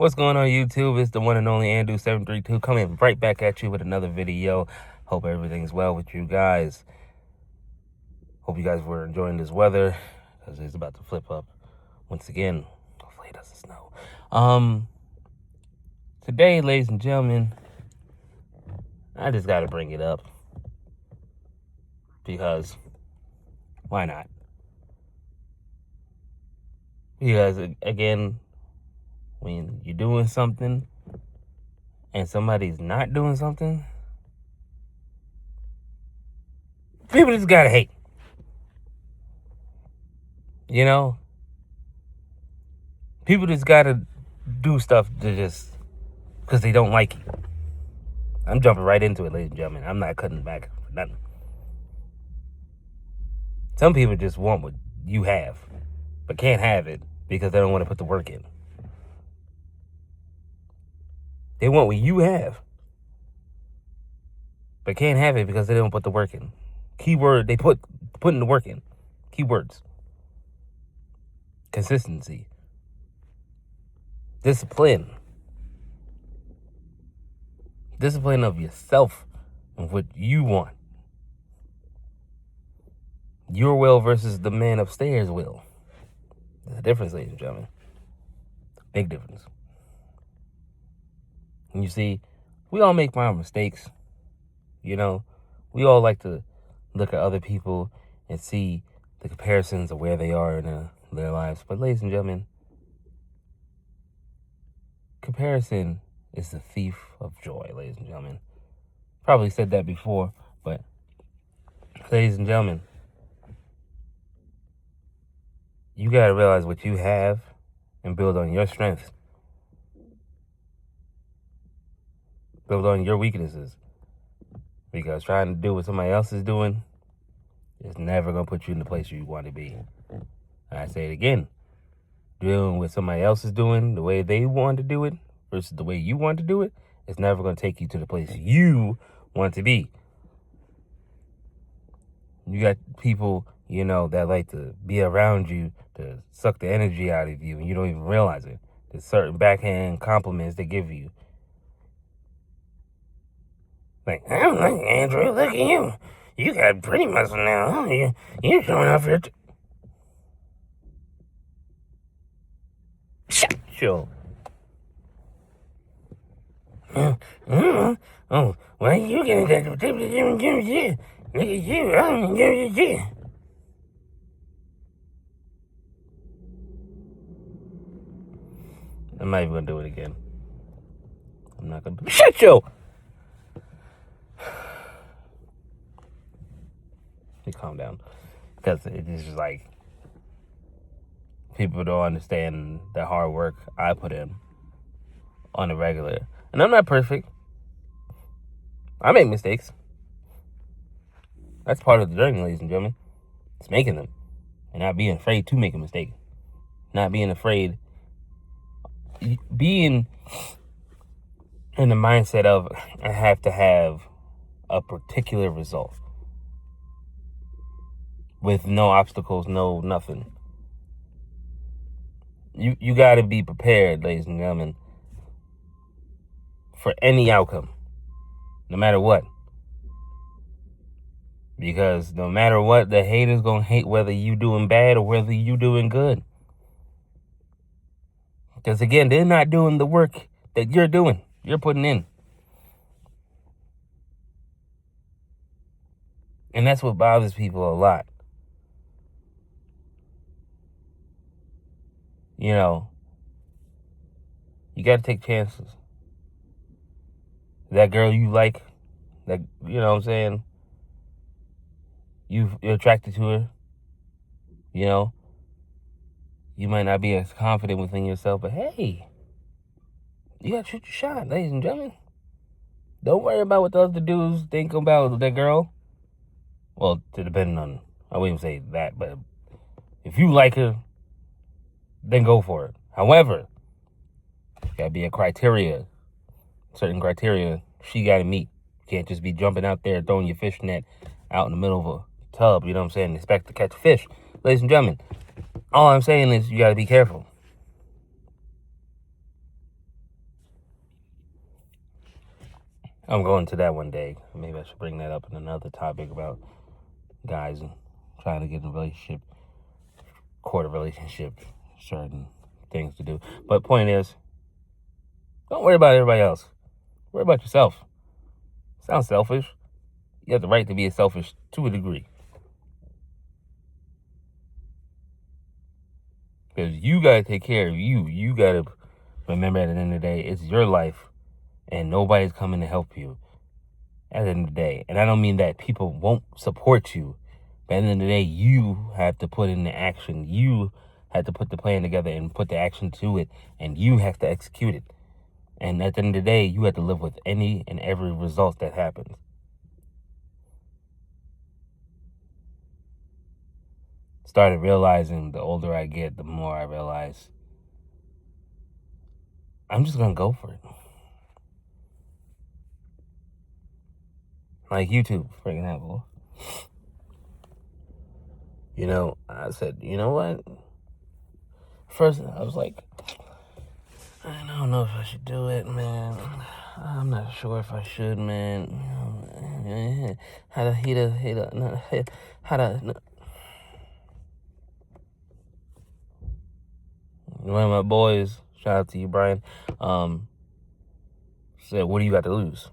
What's going on YouTube? It's the one and only Andu732 coming right back at you with another video. Hope everything's well with you guys. Hope you guys were enjoying this weather because it's about to flip up once again. Hopefully it doesn't snow. Today, ladies and gentlemen, I just got to bring it up because why not? Because again, when you're doing something and somebody's not doing something, people just gotta hate. You know? People just gotta do stuff to just because they don't like you. I'm jumping right into it, ladies and gentlemen. I'm not cutting back for nothing. Some people just want what you have, but can't have it because they don't want to put the work in. They want what you have, but can't have it because they don't put the work in. Keyword, they putting the work in. Keywords. Consistency. Discipline. Discipline of yourself and what you want. Your will versus the man upstairs will. There's a difference, ladies and gentlemen. Big difference. And you see, we all make our mistakes. You know, we all like to look at other people and see the comparisons of where they are in their lives. But ladies and gentlemen, comparison is the thief of joy, ladies and gentlemen. Probably said that before, but ladies and gentlemen, you got to realize what you have and build on your strengths. Build on your weaknesses. Because trying to do what somebody else is doing is never going to put you in the place you want to be. And I say it again. Doing what somebody else is doing, the way they want to do it, versus the way you want to do it, is never going to take you to the place you want to be. You got people, you know, that like to be around you to suck the energy out of you, and you don't even realize it. There's certain backhand compliments they give you. Like, I'm like, Andrew, look at you. You got pretty muscle now. You're showing off your... Shut your... Oh, why you getting that? Look at you. I'm giving you. I'm not even gonna do it again. I'm not gonna... Shut your... Calm down, because it's just like people don't understand the hard work I put in on a regular. And I'm not perfect. I make mistakes. That's part of the journey, ladies and gentlemen. It's making them and not being afraid to make a mistake. Not being afraid. Being in the mindset of I have to have a particular result. With no obstacles, no nothing. You got to be prepared, ladies and gentlemen, for any outcome, no matter what. Because no matter what, the haters going to hate whether you doing bad or whether you doing good. Because again, they're not doing the work that you're doing, you're putting in. And that's what bothers people a lot. You know, you got to take chances. That girl you like, that, you know what I'm saying, you're attracted to her, you know, you might not be as confident within yourself, but hey, you got to shoot your shot, ladies and gentlemen. Don't worry about what the other dudes think about that girl. Well, depending on, I wouldn't say that, but if you like her, then go for it. However, gotta be a criteria, certain criteria she gotta meet. You can't just be jumping out there throwing your fish net out in the middle of a tub, you know what I'm saying, and expect to catch fish. Ladies and gentlemen, all I'm saying is you gotta be careful. I'm going to that one day. Maybe I should bring that up in another topic about guys and trying to get in a relationship, court a relationship, certain things to do. But point is, don't worry about everybody else. Worry about yourself. Sounds selfish. You have the right to be selfish to a degree. Because you got to take care of you. You got to remember at the end of the day, it's your life and nobody's coming to help you at the end of the day. And I don't mean that people won't support you. But at the end of the day, you have to put in the action. You have to put the plan together and put the action to it. And you have to execute it. And at the end of the day, you have to live with any and every result that happens. Started realizing the older I get, the more I realize I'm just going to go for it. Like YouTube, for example. You know, I said, you know what? First, I was like, I don't know if I should do it, man. I'm not sure if I should, man. One of my boys, shout out to you, Brian, said, what do you got to lose?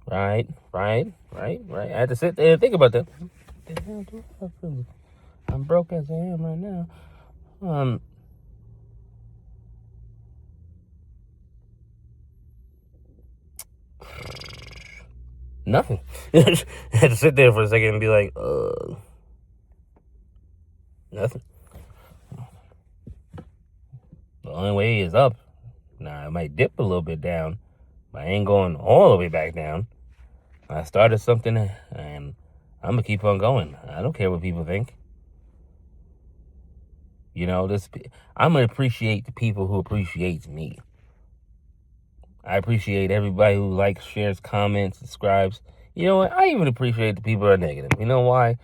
Right. I had to sit there and think about that. What the hell do I feel? I'm broke as I am right now. Nothing. I had to sit there for a second and be like, nothing. The only way is up. Now, I might dip a little bit down, but I ain't going all the way back down. I started something, and I'm going to keep on going. I don't care what people think. You know, I'm going to appreciate the people who appreciate me. I appreciate everybody who likes, shares, comments, subscribes. You know what? I even appreciate the people who are negative. You know why?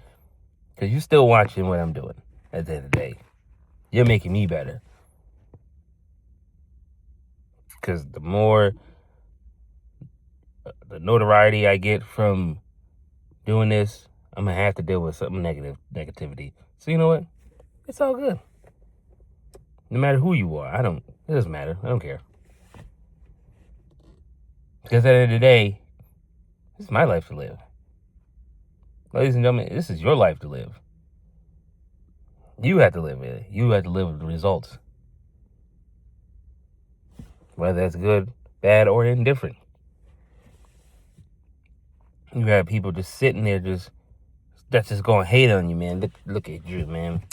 Because you're still watching what I'm doing at the end of the day. You're making me better. Because the more the notoriety I get from doing this, I'm going to have to deal with some negativity. So you know what? It's all good. No matter who you are, it doesn't matter. I don't care. Because at the end of the day, this is my life to live. Ladies and gentlemen, this is your life to live. You have to live it. You have to live with the results. Whether that's good, bad, or indifferent. You have people just sitting there that's just going to hate on you, man. Look at Drew, man.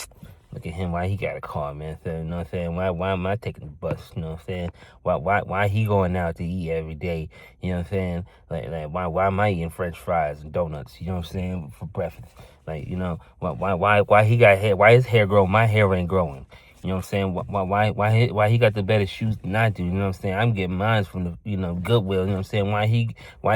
Look at him. Why he got a car, man? You know what I'm saying? Why am I taking the bus? You know what I'm saying? Why he going out to eat every day? You know what I'm saying? Like why am I eating French fries and donuts? You know what I'm saying? For breakfast. Like, you know, why he got hair? Why his hair grow? My hair ain't growing. You know what I'm saying? Why he got the better shoes than I do? You know what I'm saying? I'm getting mine from the, Goodwill. You know what I'm saying? Why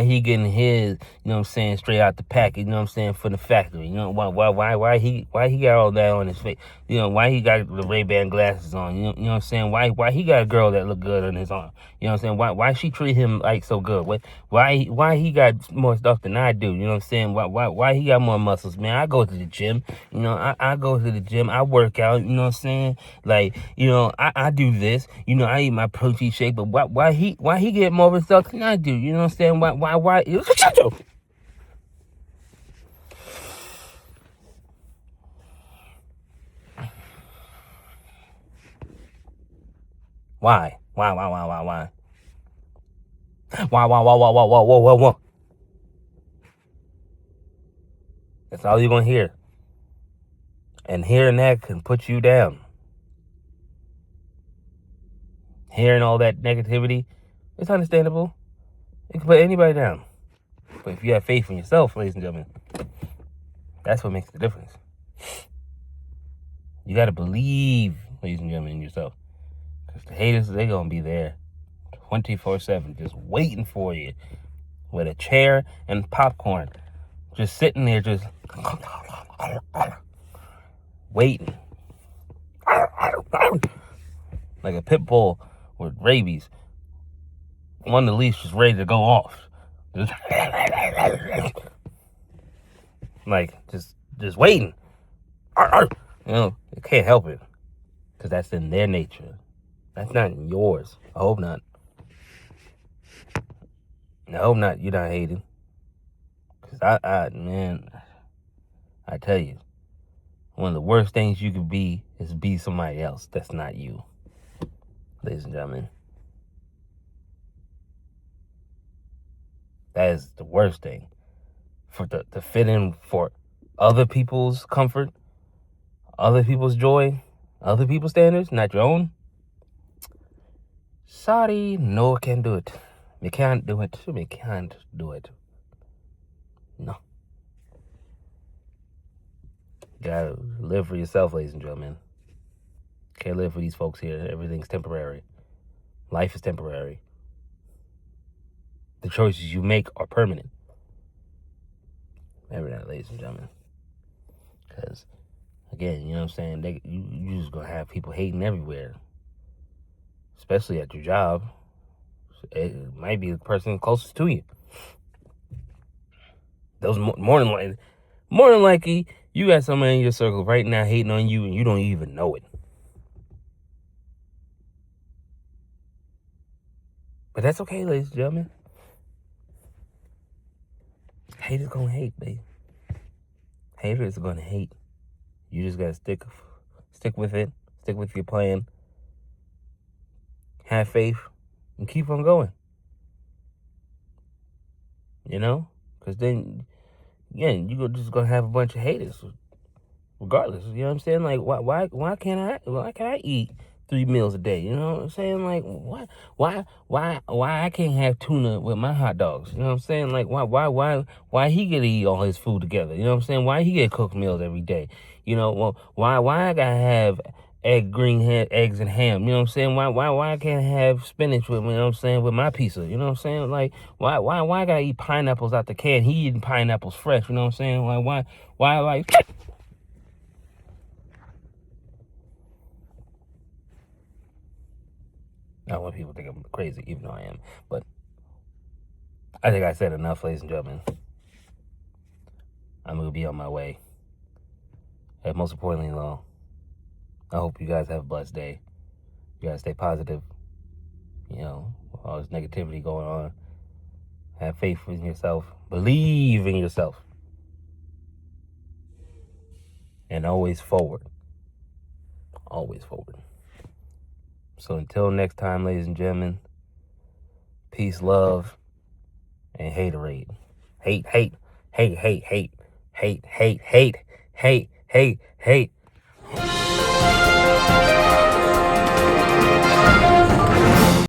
he getting his? You know what I'm saying? Straight out the package. You know what I'm saying? From the factory. You know why he got all that on his face? You know why he got the Ray-Ban glasses on? You know what I'm saying? Why he got a girl that look good on his arm? You know what I'm saying? Why she treat him like so good? Why he got more stuff than I do? You know what I'm saying? Why he got more muscles? Man, I go to the gym. You know, I go to the gym. I work out. You know what I'm saying? Like, you know, I do this. You know, I eat my protein shake. But why he get more results than I do? You know what I'm saying? Why? Why? Why? That's all you're going to hear. And hearing that can put you down. Hearing all that negativity, it's understandable. It can put anybody down. But if you have faith in yourself, ladies and gentlemen, that's what makes the difference. You got to believe, ladies and gentlemen, in yourself. Because the haters, they're going to be there 24/7, just waiting for you with a chair and popcorn. Just sitting there, just waiting. Like a pit bull with rabies. On the leash just ready to go off. Like, just waiting. You know, you can't help it. Because that's in their nature. That's not in yours. I hope not. I hope not. You're not hating. Because man, I tell you, one of the worst things you could be is be somebody else that's not you. Ladies and gentlemen. That is the worst thing. To fit in for other people's comfort, other people's joy, other people's standards, not your own. Sorry, no, can't do it. We can't do it. We can't do it. No. You gotta live for yourself, ladies and gentlemen. Can't live for these folks here. Everything's temporary. Life is temporary. The choices you make are permanent. Remember that, ladies and gentlemen. Because, again, you know what I'm saying? You just gonna have people hating everywhere. Especially at your job. It might be the person closest to you. Those more than likely, you got somebody in your circle right now hating on you and you don't even know it. But that's okay, ladies and gentlemen. Haters gonna hate, babe. Haters are gonna hate. You just gotta stick with it. Stick with your plan. Have faith and keep on going. You know? Because then, again, you're just gonna have a bunch of haters. Regardless, you know what I'm saying? Like, why can't I eat 3 meals a day? You know what I'm saying? Like, why I can't have tuna with my hot dogs? You know what I'm saying? Like, why he get to eat all his food together? You know what I'm saying? Why he get cooked meals every day? You know, well, why I gotta have eggs and ham? You know what I'm saying? Why I can't have spinach with, you know what I'm saying, with my pizza? You know what I'm saying? Like, why I gotta eat pineapples out the can? He eating pineapples fresh. You know what I'm saying? Like, why like. I don't want people to think I'm crazy, even though I am. But I think I said enough, ladies and gentlemen. I'm going to be on my way. And most importantly, though, I hope you guys have a blessed day. You guys stay positive. You know, all this negativity going on. Have faith in yourself. Believe in yourself. And always forward. Always forward. So until next time, ladies and gentlemen, peace, love, and haterade. Hate, hate, hate, hate, hate, hate, hate, hate, hate, hate, hate.